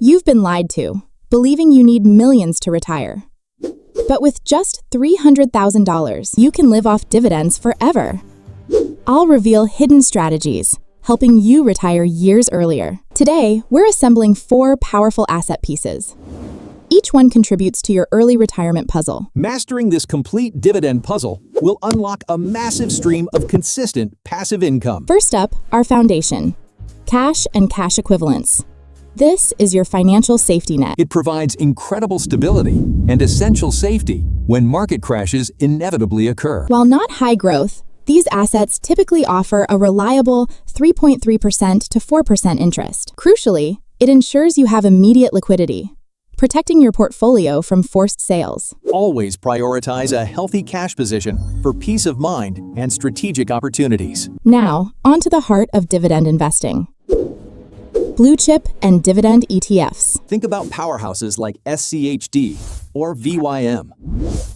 You've been lied to, believing you need millions to retire. But with just $300,000, you can live off dividends forever. I'll reveal hidden strategies, helping you retire years earlier. Today, we're assembling 4 powerful asset pieces. Each one contributes to your early retirement puzzle. Mastering this complete dividend puzzle will unlock a massive stream of consistent passive income. First up, our foundation: cash and cash equivalents. This is your financial safety net. It provides incredible stability and essential safety when market crashes inevitably occur. While not high growth, these assets typically offer a reliable 3.3% to 4% interest. Crucially, it ensures you have immediate liquidity, protecting your portfolio from forced sales. Always prioritize a healthy cash position for peace of mind and strategic opportunities. Now, on to the heart of dividend investing: blue chip and dividend ETFs. Think about powerhouses like SCHD or VYM.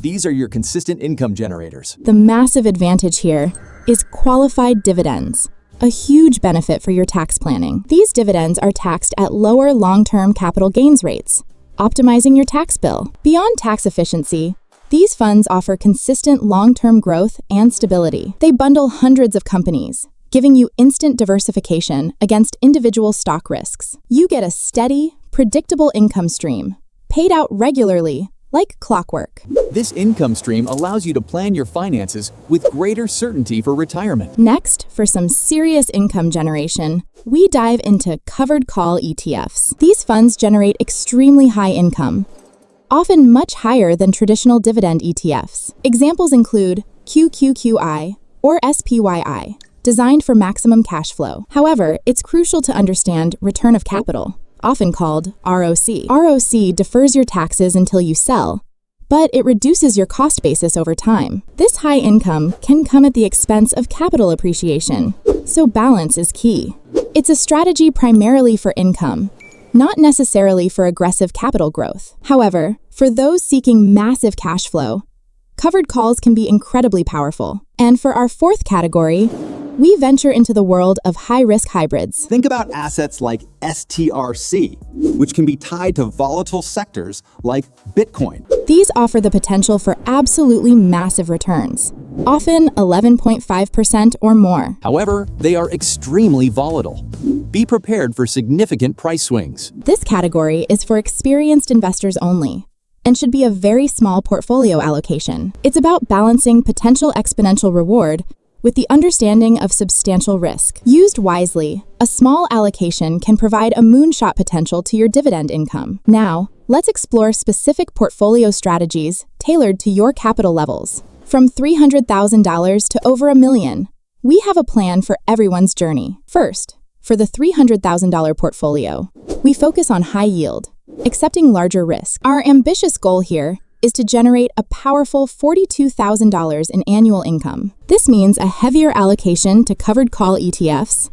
These are your consistent income generators. The massive advantage here is qualified dividends, a huge benefit for your tax planning. These dividends are taxed at lower long-term capital gains rates, optimizing your tax bill. Beyond tax efficiency, these funds offer consistent long-term growth and stability. They bundle hundreds of companies, giving you instant diversification against individual stock risks. You get a steady, predictable income stream, paid out regularly, like clockwork. This income stream allows you to plan your finances with greater certainty for retirement. Next, for some serious income generation, we dive into covered call ETFs. These funds generate extremely high income, often much higher than traditional dividend ETFs. Examples include QQQI or SPYI, designed for maximum cash flow. However, it's crucial to understand return of capital, often called ROC. ROC defers your taxes until you sell, but it reduces your cost basis over time. This high income can come at the expense of capital appreciation, so balance is key. It's a strategy primarily for income, not necessarily for aggressive capital growth. However, for those seeking massive cash flow, covered calls can be incredibly powerful. And for our 4th category, we venture into the world of high-risk hybrids. Think about assets like STRC, which can be tied to volatile sectors like Bitcoin. These offer the potential for absolutely massive returns, often 11.5% or more. However, they are extremely volatile. Be prepared for significant price swings. This category is for experienced investors only, and should be a very small portfolio allocation. It's about balancing potential exponential reward with the understanding of substantial risk. Used wisely, a small allocation can provide a moonshot potential to your dividend income. Now, let's explore specific portfolio strategies tailored to your capital levels. From $300,000 to over $1 million, we have a plan for everyone's journey. First, for the $300,000 portfolio, we focus on high yield, accepting larger risk. Our ambitious goal here is to generate a powerful $42,000 in annual income. This means a heavier allocation to covered call ETFs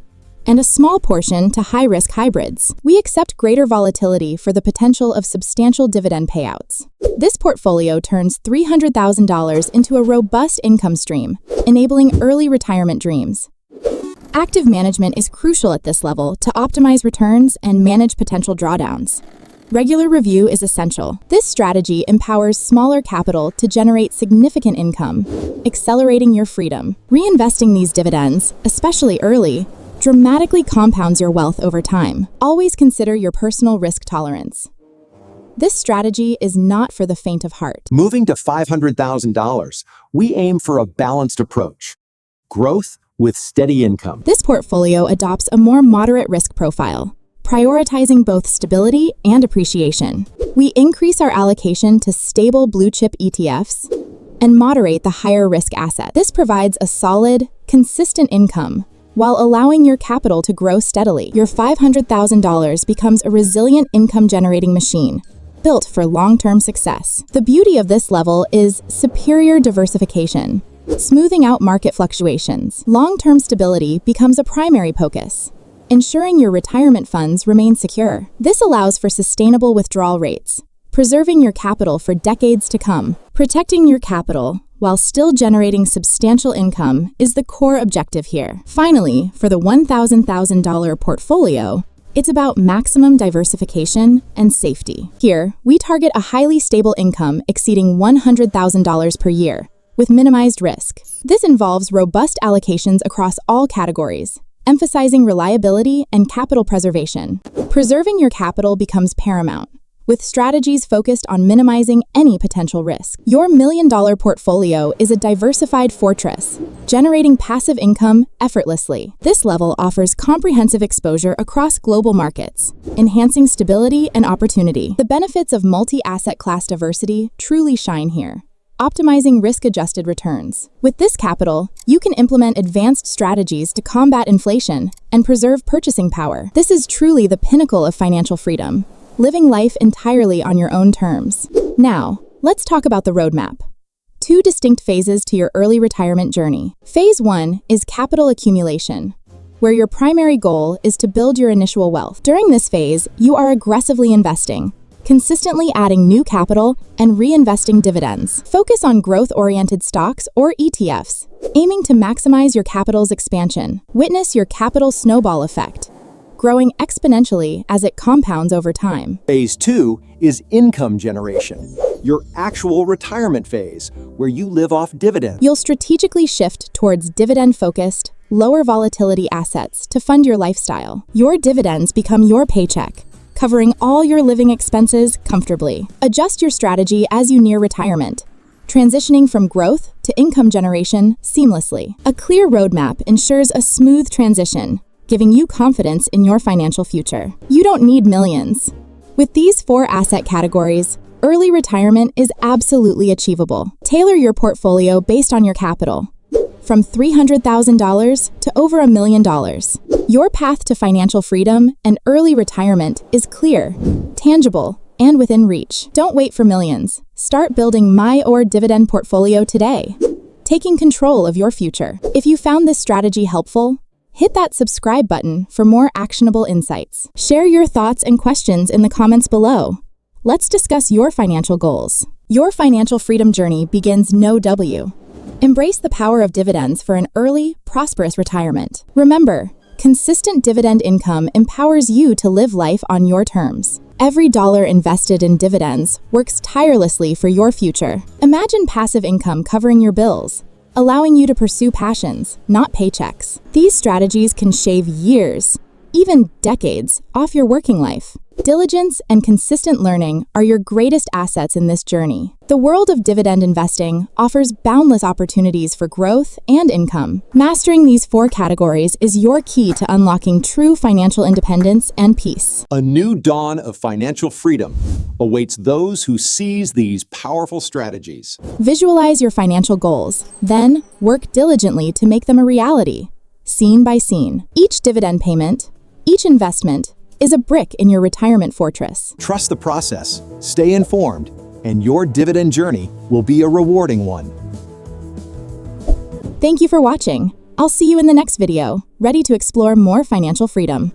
and a small portion to high-risk hybrids. We accept greater volatility for the potential of substantial dividend payouts. This portfolio turns $300,000 into a robust income stream, enabling early retirement dreams. Active management is crucial at this level to optimize returns and manage potential drawdowns. Regular review is essential. This strategy empowers smaller capital to generate significant income, accelerating your freedom. Reinvesting these dividends, especially early, dramatically compounds your wealth over time. Always consider your personal risk tolerance. This strategy is not for the faint of heart. Moving to $500,000, we aim for a balanced approach: growth with steady income. This portfolio adopts a more moderate risk profile, prioritizing both stability and appreciation. We increase our allocation to stable blue-chip ETFs and moderate the higher-risk asset. This provides a solid, consistent income while allowing your capital to grow steadily. Your $500,000 becomes a resilient income-generating machine, built for long-term success. The beauty of this level is superior diversification, smoothing out market fluctuations. Long-term stability becomes a primary focus, ensuring your retirement funds remain secure. This allows for sustainable withdrawal rates, preserving your capital for decades to come. Protecting your capital while still generating substantial income is the core objective here. Finally, for the $1,000 portfolio, It's about maximum diversification and safety. Here, we target a highly stable income exceeding $100,000 per year, with minimized risk. This involves robust allocations across all categories, emphasizing reliability and capital preservation. Preserving your capital becomes paramount, with strategies focused on minimizing any potential risk. Your million-dollar portfolio is a diversified fortress, generating passive income effortlessly. This level offers comprehensive exposure across global markets, enhancing stability and opportunity. The benefits of multi-asset class diversity truly shine here, optimizing risk-adjusted returns. With this capital, you can implement advanced strategies to combat inflation and preserve purchasing power. This is truly the pinnacle of financial freedom, living life entirely on your own terms. Now, let's talk about the roadmap. 2 distinct phases to your early retirement journey. Phase 1 is capital accumulation, where your primary goal is to build your initial wealth. During this phase, you are aggressively investing, consistently adding new capital and reinvesting dividends. Focus on growth-oriented stocks or ETFs, aiming to maximize your capital's expansion. Witness your capital snowball effect, growing exponentially as it compounds over time. Phase 2 is income generation, your actual retirement phase, where you live off dividends. You'll strategically shift towards dividend-focused, lower volatility assets to fund your lifestyle. Your dividends become your paycheck, covering all your living expenses comfortably. Adjust your strategy as you near retirement, transitioning from growth to income generation seamlessly. A clear roadmap ensures a smooth transition, giving you confidence in your financial future. You don't need millions. With these 4 asset categories, early retirement is absolutely achievable. Tailor your portfolio based on your capital, from $300,000 to over $1 million. Your path to financial freedom and early retirement is clear, tangible, and within reach. Don't wait for millions. Start building your dividend portfolio today, taking control of your future. If you found this strategy helpful, hit that subscribe button for more actionable insights. Share your thoughts and questions in the comments below. Let's discuss your financial goals. Your financial freedom journey begins No-W. Embrace the power of dividends for an early, prosperous retirement. Remember, consistent dividend income empowers you to live life on your terms. Every dollar invested in dividends works tirelessly for your future. Imagine passive income covering your bills, allowing you to pursue passions, not paychecks. These strategies can shave years, even decades, off your working life. Diligence and consistent learning are your greatest assets in this journey. The world of dividend investing offers boundless opportunities for growth and income. Mastering these 4 categories is your key to unlocking true financial independence and peace. A new dawn of financial freedom awaits those who seize these powerful strategies. Visualize your financial goals, then work diligently to make them a reality, scene by scene. Each dividend payment, each investment, is a brick in your retirement fortress. Trust the process, stay informed, and your dividend journey will be a rewarding one. Thank you for watching. I'll see you in the next video, ready to explore more financial freedom.